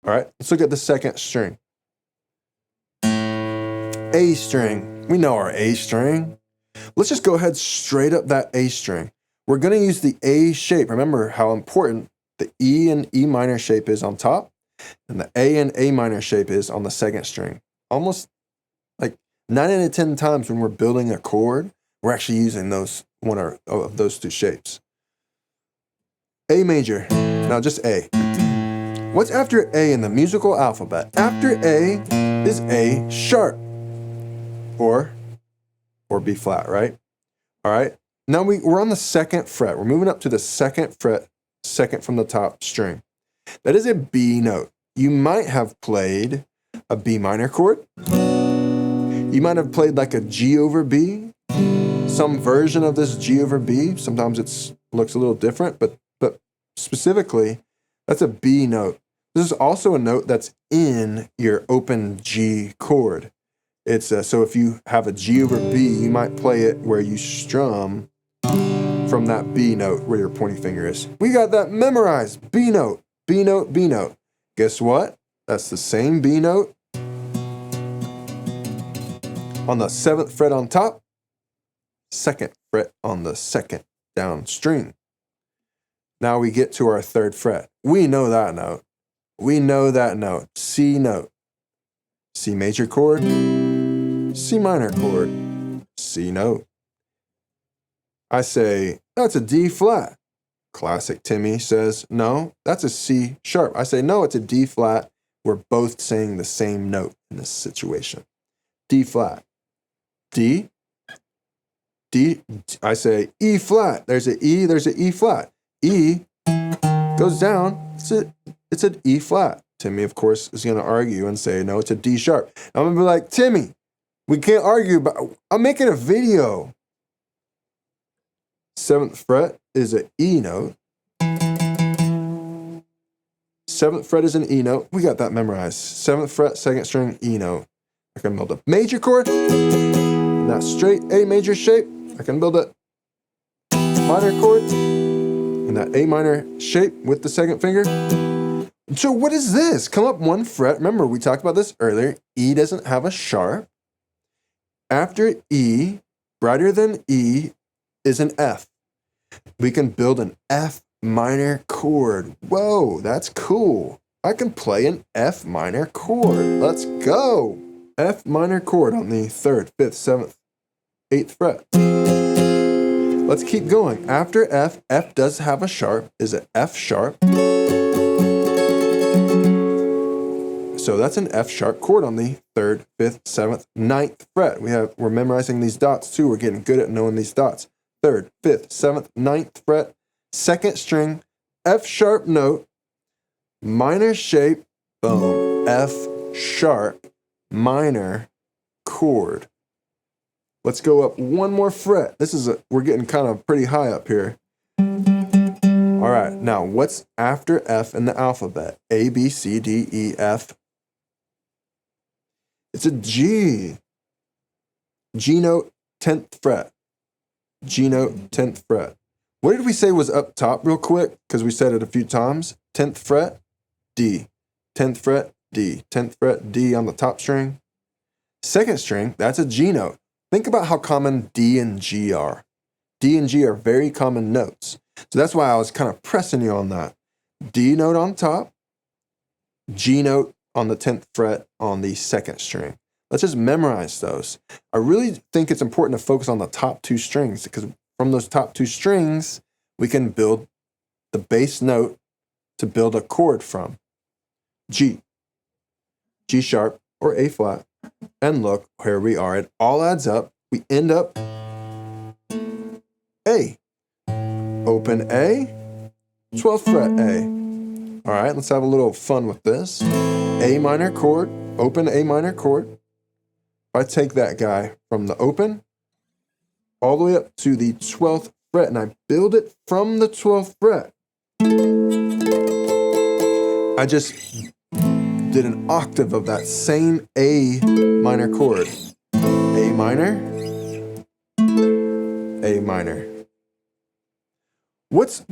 All right, let's look at the second string. A string. We know our A string. Let's just go ahead straight up that A string. We're going to use the A shape. Remember how important the E and E minor shape is on top, and the A and A minor shape is on the second string. Almost like 9 out of 10 times when we're building a chord, we're actually using one of those two shapes. A major. Now just A. What's after A in the musical alphabet? After A is A sharp or B flat, right? All right. Now we're on the second fret. We're moving up to the second fret, second from the top string. That is a B note. You might have played a B minor chord. You might have played like a G over B, some version of this G over B. Sometimes it looks a little different, but specifically, that's a B note. This is also a note that's in your open G chord. It's so if you have a G over B, you might play it where you strum from that B note where your pointing finger is. We got that memorized. B note, B note, B note. Guess what? That's the same B note on the 7th fret on top, 2nd fret on the 2nd down string. Now we get to our 3rd fret. We know that note. We know that note. C note. C major chord, C minor chord, C note. I say, that's a D flat. Classic Timmy says, no, that's a C sharp. I say, no, it's a D flat. We're both saying the same note in this situation. D flat. D. I say E flat. There's an E, there's an E flat. E goes down, it's an E flat. Timmy, of course, is going to argue and say, no, it's a D sharp. I'm going to be like, Timmy, we can't argue, but I'm making a video. 7th fret is an E note. 7th fret is an E note. We got that memorized. 7th fret, 2nd string, E note. I can build a major chord, and that straight A major shape. I can build a minor chord, and that A minor shape with the 2nd finger. So what is this? Come up 1 fret. Remember, we talked about this earlier. E doesn't have a sharp. After E, brighter than E, is an F. We can build an F minor chord. Whoa, that's cool. I can play an F minor chord. Let's go. F minor chord on the 3rd, 5th, 7th, 8th fret. Let's keep going. After F, F does have a sharp, is an F sharp. So that's an F sharp chord on the 3rd, 5th, 7th, 9th fret. We're memorizing these dots too. We're getting good at knowing these dots. 3rd, 5th, 7th, 9th fret, 2nd string, F sharp note, minor shape, boom, F sharp, minor chord. Let's go up 1 more fret. We're getting kind of pretty high up here. All right, now what's after F in the alphabet? A, B, C, D, E, F. It's a G. G note, 10th fret. G note, 10th fret. What did we say was up top real quick? Because we said it a few times. 10th fret, D. 10th fret, D. 10th fret, D on the top string. 2nd string, that's a G note. Think about how common D and G are. D and G are very common notes. So that's why I was kind of pressing you on that. D note on top, G note on the 10th fret on the 2nd string. Let's just memorize those. I really think it's important to focus on the top 2 strings because from those top 2 strings, we can build the bass note to build a chord from. G, G sharp, or A flat. And look, here we are. It all adds up. We end up A. Open A, 12th fret A. All right, let's have a little fun with this. A minor chord, open A minor chord. If I take that guy from the open all the way up to the 12th fret and I build it from the 12th fret, I just did an octave of that same A minor chord. A minor, A minor. What's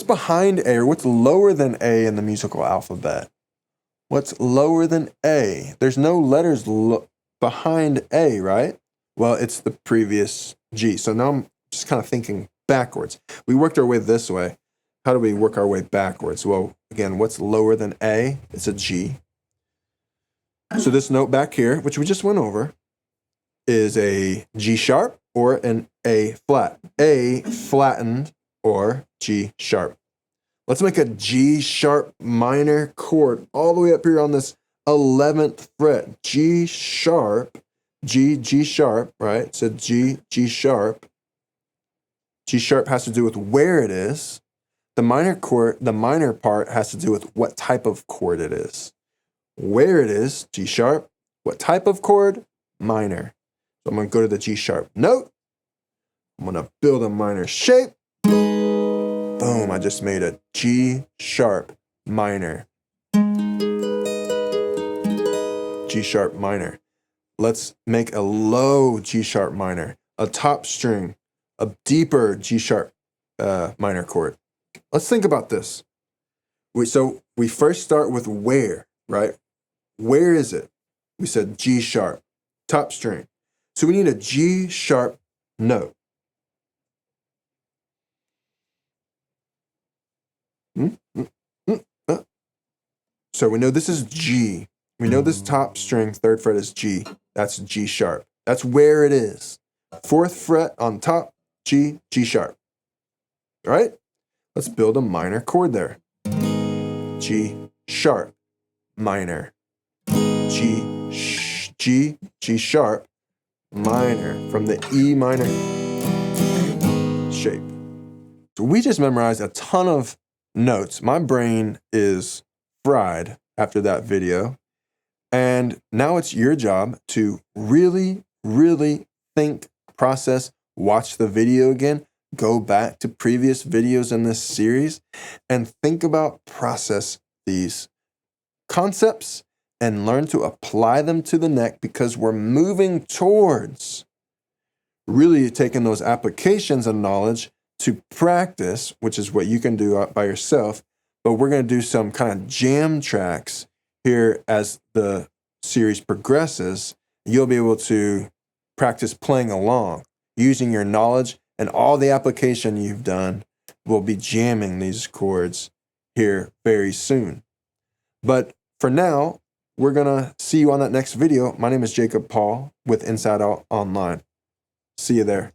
behind A or what's lower than A in the musical alphabet? What's lower than A? There's no letters behind A, right? Well, it's the previous G. So now I'm just kind of thinking backwards. We worked our way this way. How do we work our way backwards? Well, again, what's lower than A? It's a G. So this note back here, which we just went over, is a G sharp or an A flat. A flattened or G sharp. Let's make a G sharp minor chord all the way up here on this 11th fret. G sharp, G sharp, right? So G sharp. G sharp has to do with where it is. The minor chord, the minor part has to do with what type of chord it is. Where it is, G sharp. What type of chord? Minor. So I'm going to go to the G sharp note. I'm going to build a minor shape. Boom, I just made a G sharp minor. G sharp minor. Let's make a low G sharp minor, a top string, a deeper G sharp minor chord. Let's think about this. So we first start with where, right? Where is it? We said G sharp, top string. So we need a G sharp note. So we know this is G. We know this top string, 3rd fret is G. That's G sharp. That's where it is. 4th fret on top, G sharp. All right? Let's build a minor chord there. G sharp, minor. G sharp, minor from the E minor shape. So we just memorized a ton of notes. My brain is fried after that video. And now it's your job to really, really think, process, watch the video again, go back to previous videos in this series, and think about, process these concepts and learn to apply them to the neck, because we're moving towards really taking those applications of knowledge to practice, which is what you can do by yourself. But we're going to do some kind of jam tracks here as the series progresses. You'll be able to practice playing along, using your knowledge and all the application you've done. We'll be jamming these chords here very soon. But for now, we're going to see you on that next video. My name is Jacob Paul with Inside Out Online. See you there.